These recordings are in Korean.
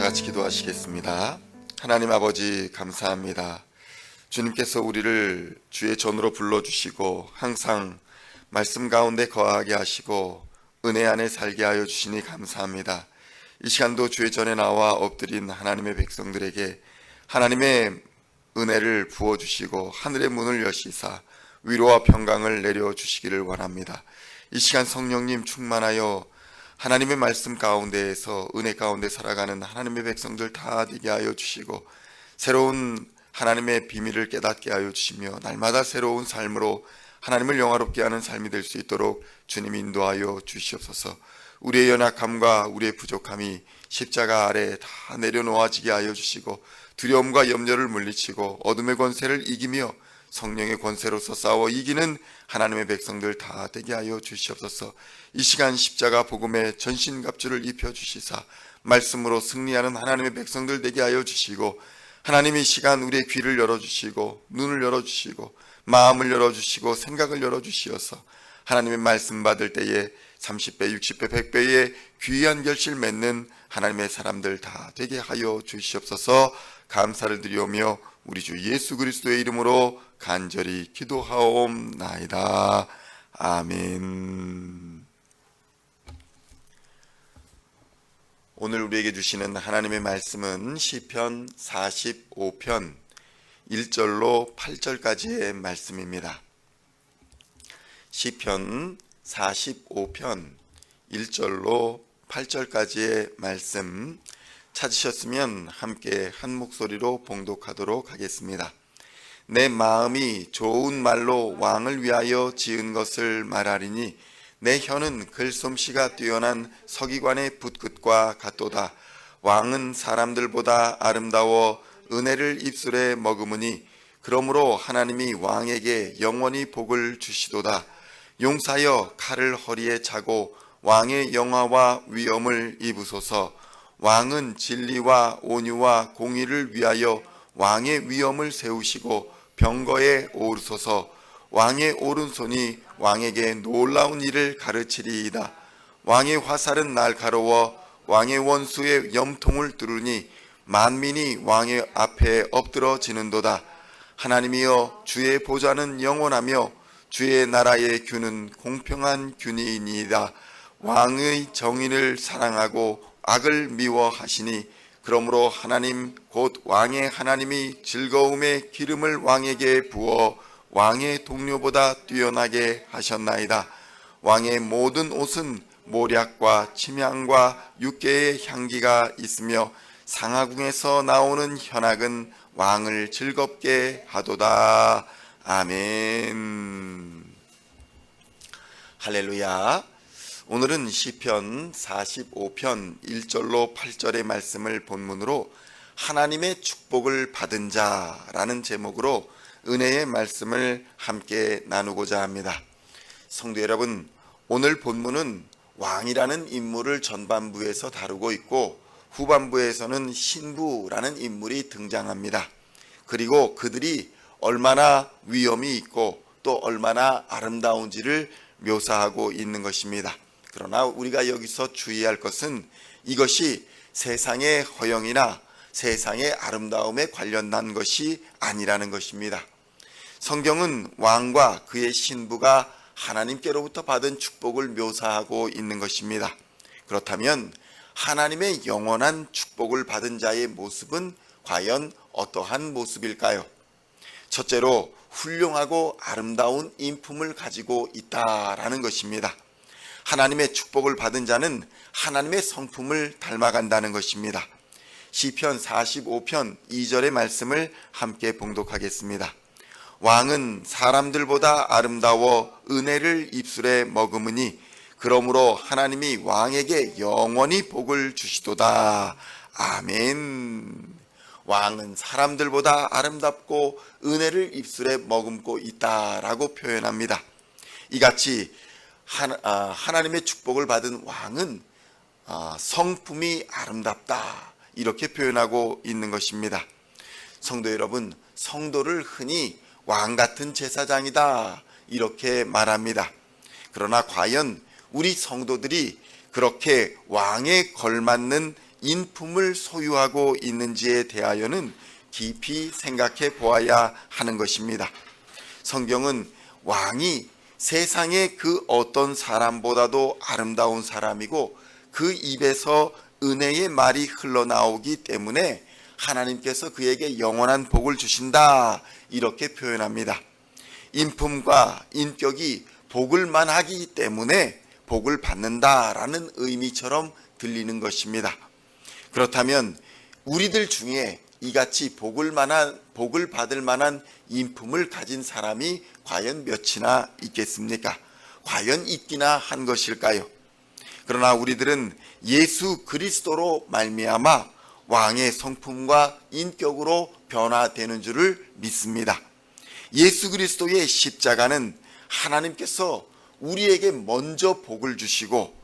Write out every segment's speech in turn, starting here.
같이 기도하시겠습니다. 하나님 아버지 감사합니다. 주님께서 우리를 주의 전으로 불러주시고 항상 말씀 가운데 거하게 하시고 은혜 안에 살게 하여 주시니 감사합니다. 이 시간도 주의 전에 나와 엎드린 하나님의 백성들에게 하나님의 은혜를 부어주시고 하늘의 문을 여시사 위로와 평강을 내려주시기를 원합니다. 이 시간 성령님 충만하여 하나님의 말씀 가운데에서 은혜 가운데 살아가는 하나님의 백성들 다 되게 하여 주시고 새로운 하나님의 비밀을 깨닫게 하여 주시며 날마다 새로운 삶으로 하나님을 영화롭게 하는 삶이 될 수 있도록 주님 인도하여 주시옵소서. 우리의 연약함과 우리의 부족함이 십자가 아래 다 내려놓아지게 하여 주시고 두려움과 염려를 물리치고 어둠의 권세를 이기며 성령의 권세로서 싸워 이기는 하나님의 백성들 다 되게 하여 주시옵소서. 이 시간 십자가 복음의 전신갑주를 입혀주시사 말씀으로 승리하는 하나님의 백성들 되게 하여 주시고 하나님이 이 시간 우리의 귀를 열어주시고 눈을 열어주시고 마음을 열어주시고 생각을 열어주시어서 하나님의 말씀 받을 때에 30배, 60배, 100배의 귀한 결실 맺는 하나님의 사람들 다 되게 하여 주시옵소서. 감사를 드리오며 우리 주 예수 그리스도의 이름으로 간절히 기도하옵나이다. 아멘. 오늘 우리에게 주시는 하나님의 말씀은 시편 45편 1절로 8절까지의 말씀입니다. 시편 45편 1절로 8절까지의 말씀 찾으셨으면 함께 한 목소리로 봉독하도록 하겠습니다. 내 마음이 좋은 말로 왕을 위하여 지은 것을 말하리니 내 혀는 글솜씨가 뛰어난 서기관의 붓끝과 같도다. 왕은 사람들보다 아름다워 은혜를 입술에 머금으니 그러므로 하나님이 왕에게 영원히 복을 주시도다. 용사여 칼을 허리에 차고 왕의 영화와 위엄을 입으소서. 왕은 진리와 온유와 공의를 위하여 왕의 위엄을 세우시고 병거에 오르소서. 왕의 오른손이 왕에게 놀라운 일을 가르치리이다. 왕의 화살은 날카로워 왕의 원수의 염통을 뚫으니 만민이 왕의 앞에 엎드러지는도다. 하나님이여 주의 보좌는 영원하며 주의 나라의 균은 공평한 균이니이다. 왕의 정의를 사랑하고 악을 미워하시니 그러므로 하나님 곧 왕의 하나님이 즐거움의 기름을 왕에게 부어 왕의 동료보다 뛰어나게 하셨나이다. 왕의 모든 옷은 모략과 침향과 육개의 향기가 있으며 상하궁에서 나오는 현악은 왕을 즐겁게 하도다. 아멘. 할렐루야. 오늘은 시편 45편 1절로 8절의 말씀을 본문으로 하나님의 축복을 받은 자라는 제목으로 은혜의 말씀을 함께 나누고자 합니다. 성도 여러분, 오늘 본문은 왕이라는 인물을 전반부에서 다루고 있고 후반부에서는 신부라는 인물이 등장합니다. 그리고 그들이 얼마나 위엄이 있고 또 얼마나 아름다운지를 묘사하고 있는 것입니다. 그러나 우리가 여기서 주의할 것은 이것이 세상의 허영이나 세상의 아름다움에 관련된 것이 아니라는 것입니다. 성경은 왕과 그의 신부가 하나님께로부터 받은 축복을 묘사하고 있는 것입니다. 그렇다면 하나님의 영원한 축복을 받은 자의 모습은 과연 어떠한 모습일까요? 첫째로 훌륭하고 아름다운 인품을 가지고 있다라는 것입니다. 하나님의 축복을 받은 자는 하나님의 성품을 닮아간다는 것입니다. 시편 45편 2절의 말씀을 함께 봉독하겠습니다. 왕은 사람들보다 아름다워 은혜를 입술에 머금으니 그러므로 하나님이 왕에게 영원히 복을 주시도다. 아멘. 왕은 사람들보다 아름답고 은혜를 입술에 머금고 있다라고 표현합니다. 이같이 하나님의 축복을 받은 왕은 성품이 아름답다 이렇게 표현하고 있는 것입니다. 성도 여러분, 성도를 흔히 왕 같은 제사장이다 이렇게 말합니다. 그러나 과연 우리 성도들이 그렇게 왕에 걸맞는 인품을 소유하고 있는지에 대하여는 깊이 생각해 보아야 하는 것입니다. 성경은 왕이 세상의 그 어떤 사람보다도 아름다운 사람이고 그 입에서 은혜의 말이 흘러나오기 때문에 하나님께서 그에게 영원한 복을 주신다, 이렇게 표현합니다. 인품과 인격이 복을 만하기 때문에 복을 받는다라는 의미처럼 들리는 것입니다. 그렇다면 우리들 중에 이같이 복을 받을 만한 인품을 가진 사람이 과연 몇이나 있겠습니까? 과연 있기나 한 것일까요? 그러나 우리들은 예수 그리스도로 말미암아 왕의 성품과 인격으로 변화되는 줄을 믿습니다. 예수 그리스도의 십자가는 하나님께서 우리에게 먼저 복을 주시고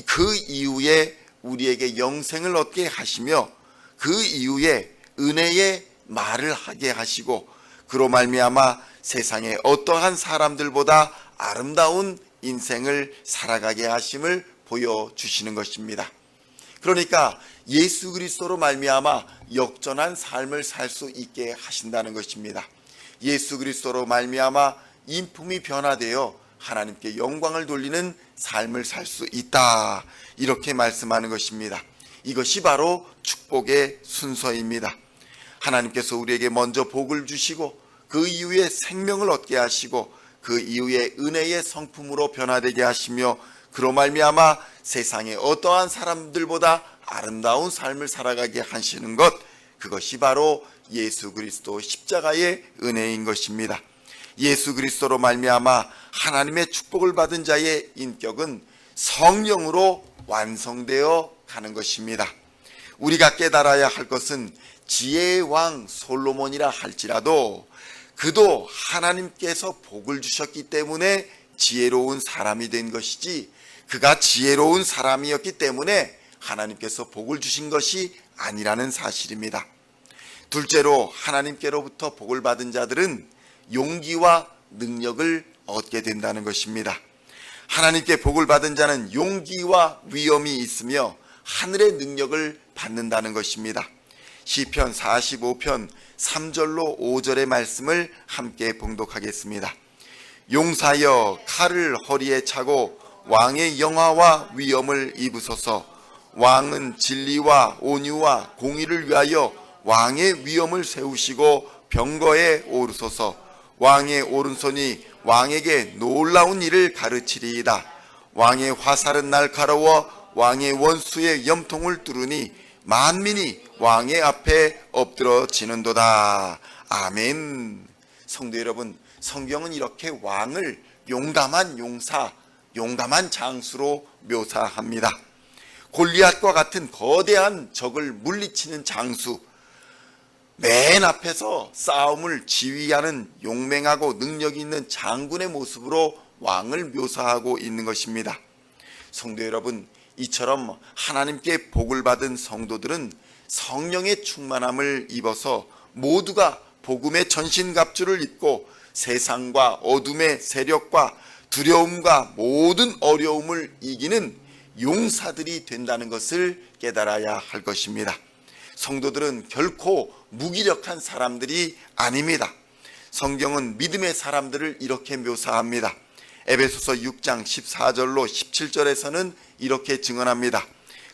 그 이후에 우리에게 영생을 얻게 하시며 그 이후에 은혜의 말을 하게 하시고 그로 말미암아 세상의 어떠한 사람들보다 아름다운 인생을 살아가게 하심을 보여주시는 것입니다. 그러니까 예수 그리스도로 말미암아 역전한 삶을 살 수 있게 하신다는 것입니다. 예수 그리스도로 말미암아 인품이 변화되어 하나님께 영광을 돌리는 삶을 살 수 있다, 이렇게 말씀하는 것입니다. 이것이 바로 축복의 순서입니다. 하나님께서 우리에게 먼저 복을 주시고 그 이후에 생명을 얻게 하시고 그 이후에 은혜의 성품으로 변화되게 하시며 그로 말미암아 세상의 어떠한 사람들보다 아름다운 삶을 살아가게 하시는 것, 그것이 바로 예수 그리스도 십자가의 은혜인 것입니다. 예수 그리스도로 말미암아 하나님의 축복을 받은 자의 인격은 성령으로 완성되어 가는 것입니다. 우리가 깨달아야 할 것은 지혜의 왕 솔로몬이라 할지라도 그도 하나님께서 복을 주셨기 때문에 지혜로운 사람이 된 것이지, 그가 지혜로운 사람이었기 때문에 하나님께서 복을 주신 것이 아니라는 사실입니다. 둘째로 하나님께로부터 복을 받은 자들은 용기와 능력을 얻게 된다는 것입니다. 하나님께 복을 받은 자는 용기와 위엄이 있으며 하늘의 능력을 받는다는 것입니다. 시편 45편 3절로 5절의 말씀을 함께 봉독하겠습니다. 용사여 칼을 허리에 차고 왕의 영화와 위엄을 입으소서. 왕은 진리와 온유와 공의를 위하여 왕의 위엄을 세우시고 병거에 오르소서. 왕의 오른손이 왕에게 놀라운 일을 가르치리이다. 왕의 화살은 날카로워 왕의 원수의 염통을 뚫으니 만민이 왕의 앞에 엎드러지는도다. 아멘. 성도 여러분, 성경은 이렇게 왕을 용감한 용사, 용감한 장수로 묘사합니다. 골리앗과 같은 거대한 적을 물리치는 장수, 맨 앞에서 싸움을 지휘하는 용맹하고 능력 있는 장군의 모습으로 왕을 묘사하고 있는 것입니다. 성도 여러분, 이처럼 하나님께 복을 받은 성도들은 성령의 충만함을 입어서 모두가 복음의 전신갑주를 입고 세상과 어둠의 세력과 두려움과 모든 어려움을 이기는 용사들이 된다는 것을 깨달아야 할 것입니다. 성도들은 결코 무기력한 사람들이 아닙니다. 성경은 믿음의 사람들을 이렇게 묘사합니다. 에베소서 6장 14절로 17절에서는 이렇게 증언합니다.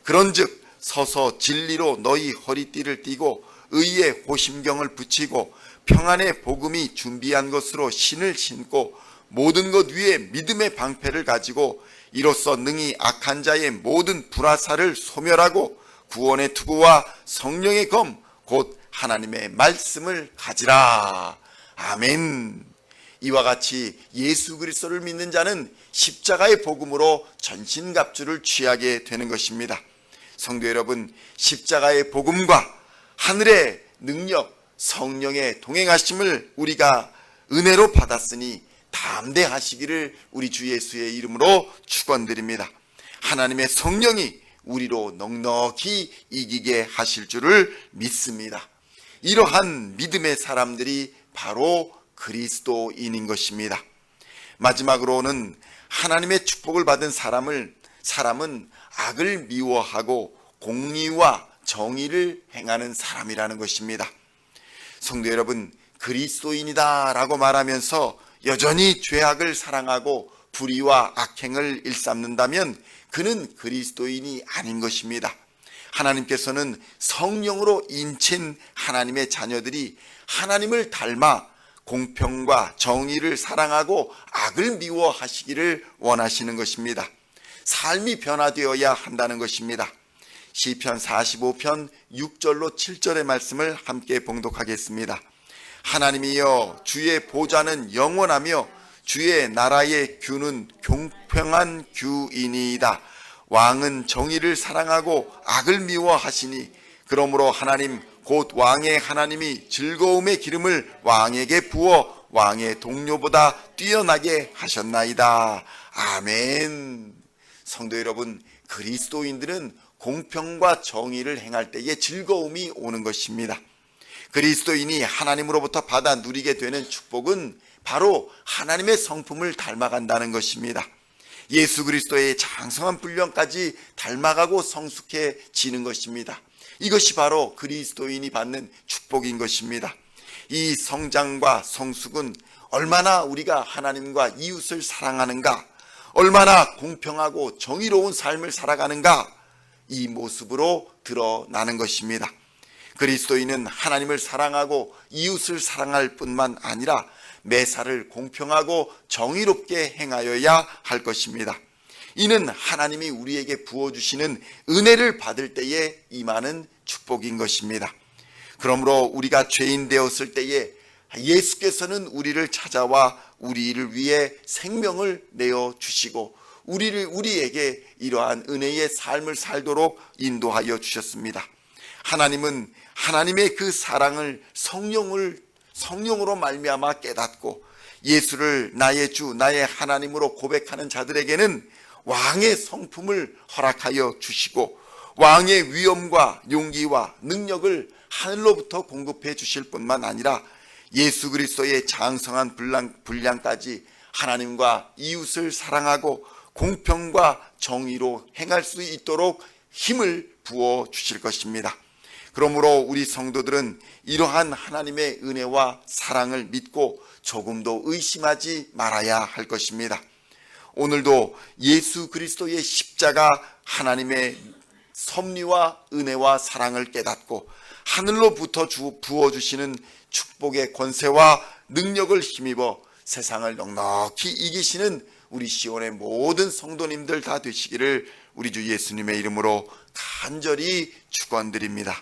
그런즉 서서 진리로 너희 허리띠를 띠고 의의 호심경을 붙이고 평안의 복음이 준비한 것으로 신을 신고 모든 것 위에 믿음의 방패를 가지고 이로써 능히 악한 자의 모든 불화살을 소멸하고 구원의 투구와 성령의 검 곧 하나님의 말씀을 가지라. 아멘. 이와 같이 예수 그리스도를 믿는 자는 십자가의 복음으로 전신갑주를 취하게 되는 것입니다. 성도 여러분, 십자가의 복음과 하늘의 능력, 성령의 동행하심을 우리가 은혜로 받았으니 담대하시기를 우리 주 예수의 이름으로 축원드립니다. 하나님의 성령이 우리로 넉넉히 이기게 하실 줄을 믿습니다. 이러한 믿음의 사람들이 바로 그리스도인인 것입니다. 마지막으로는 하나님의 축복을 받은 사람은 악을 미워하고 공의와 정의를 행하는 사람이라는 것입니다. 성도 여러분, 그리스도인이다 라고 말하면서 여전히 죄악을 사랑하고 불의와 악행을 일삼는다면 그는 그리스도인이 아닌 것입니다. 하나님께서는 성령으로 인친 하나님의 자녀들이 하나님을 닮아 공평과 정의를 사랑하고 악을 미워하시기를 원하시는 것입니다. 삶이 변화되어야 한다는 것입니다. 시편 45편 6절로 7절의 말씀을 함께 봉독하겠습니다. 하나님이여, 주의 보좌는 영원하며 주의 나라의 규는 공평한 규이니이다. 왕은 정의를 사랑하고 악을 미워하시니 그러므로 하나님 곧 왕의 하나님이 즐거움의 기름을 왕에게 부어 왕의 동료보다 뛰어나게 하셨나이다. 아멘. 성도 여러분, 그리스도인들은 공평과 정의를 행할 때에 즐거움이 오는 것입니다. 그리스도인이 하나님으로부터 받아 누리게 되는 축복은 바로 하나님의 성품을 닮아간다는 것입니다. 예수 그리스도의 장성한 분량까지 닮아가고 성숙해지는 것입니다. 이것이 바로 그리스도인이 받는 축복인 것입니다. 이 성장과 성숙은 얼마나 우리가 하나님과 이웃을 사랑하는가, 얼마나 공평하고 정의로운 삶을 살아가는가, 이 모습으로 드러나는 것입니다. 그리스도인은 하나님을 사랑하고 이웃을 사랑할 뿐만 아니라 매사를 공평하고 정의롭게 행하여야 할 것입니다. 이는 하나님이 우리에게 부어주시는 은혜를 받을 때에 임하는 축복인 것입니다. 그러므로 우리가 죄인 되었을 때에 예수께서는 우리를 찾아와 우리를 위해 생명을 내어주시고 우리에게 이러한 은혜의 삶을 살도록 인도하여 주셨습니다. 하나님은 하나님의 그 사랑을 성령으로 말미암아 깨닫고 예수를 나의 주 나의 하나님으로 고백하는 자들에게는 왕의 성품을 허락하여 주시고 왕의 위엄과 용기와 능력을 하늘로부터 공급해 주실 뿐만 아니라 예수 그리스도의 장성한 분량까지 하나님과 이웃을 사랑하고 공평과 정의로 행할 수 있도록 힘을 부어 주실 것입니다. 그러므로 우리 성도들은 이러한 하나님의 은혜와 사랑을 믿고 조금도 의심하지 말아야 할 것입니다. 오늘도 예수 그리스도의 십자가 하나님의 섭리와 은혜와 사랑을 깨닫고 하늘로부터 부어주시는 축복의 권세와 능력을 힘입어 세상을 넉넉히 이기시는 우리 시온의 모든 성도님들 다 되시기를 우리 주 예수님의 이름으로 간절히 축원드립니다.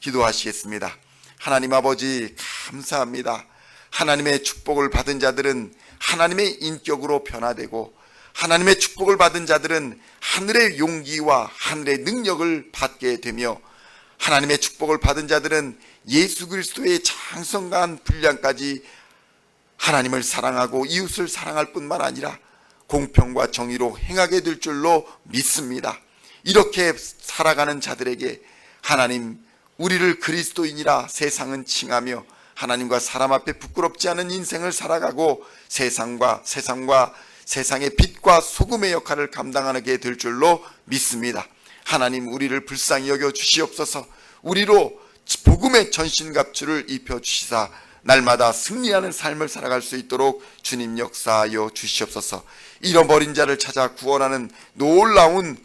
기도하시겠습니다. 하나님 아버지, 감사합니다. 하나님의 축복을 받은 자들은 하나님의 인격으로 변화되고 하나님의 축복을 받은 자들은 하늘의 용기와 하늘의 능력을 받게 되며 하나님의 축복을 받은 자들은 예수 그리스도의 장성한 분량까지 하나님을 사랑하고 이웃을 사랑할 뿐만 아니라 공평과 정의로 행하게 될 줄로 믿습니다. 이렇게 살아가는 자들에게 하나님, 우리를 그리스도인이라 세상은 칭하며 하나님과 사람 앞에 부끄럽지 않은 인생을 살아가고 세상의 빛과 소금의 역할을 감당하게 될 줄로 믿습니다. 하나님, 우리를 불쌍히 여겨 주시옵소서. 우리로 복음의 전신갑주를 입혀주시사 날마다 승리하는 삶을 살아갈 수 있도록 주님 역사하여 주시옵소서. 잃어버린 자를 찾아 구원하는 놀라운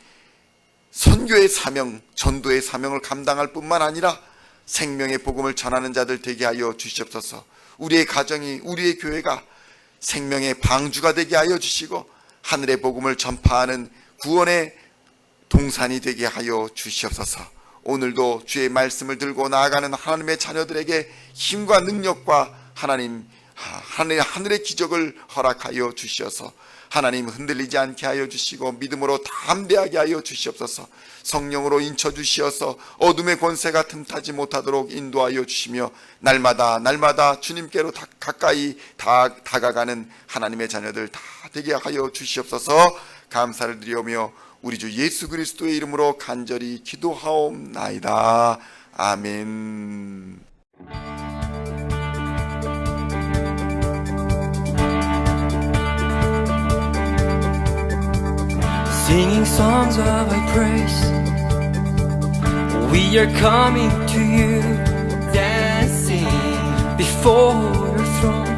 선교의 사명, 전도의 사명을 감당할 뿐만 아니라 생명의 복음을 전하는 자들 되게 하여 주시옵소서. 우리의 가정이, 우리의 교회가 생명의 방주가 되게 하여 주시고 하늘의 복음을 전파하는 구원의 동산이 되게 하여 주시옵소서. 오늘도 주의 말씀을 들고 나아가는 하나님의 자녀들에게 힘과 능력과 하늘의 기적을 허락하여 주시어서 하나님 흔들리지 않게 하여 주시고 믿음으로 담대하게 하여 주시옵소서. 성령으로 인쳐 주시어서 어둠의 권세가 틈타지 못하도록 인도하여 주시며 날마다 주님께로 가까이 다가가는 하나님의 자녀들 다 되게 하여 주시옵소서. 감사를 드리오며 우리 주 예수 그리스도의 이름으로 간절히 기도하옵나이다. 아멘. Singing songs of thy praise, We are coming to you, dancing before your throne.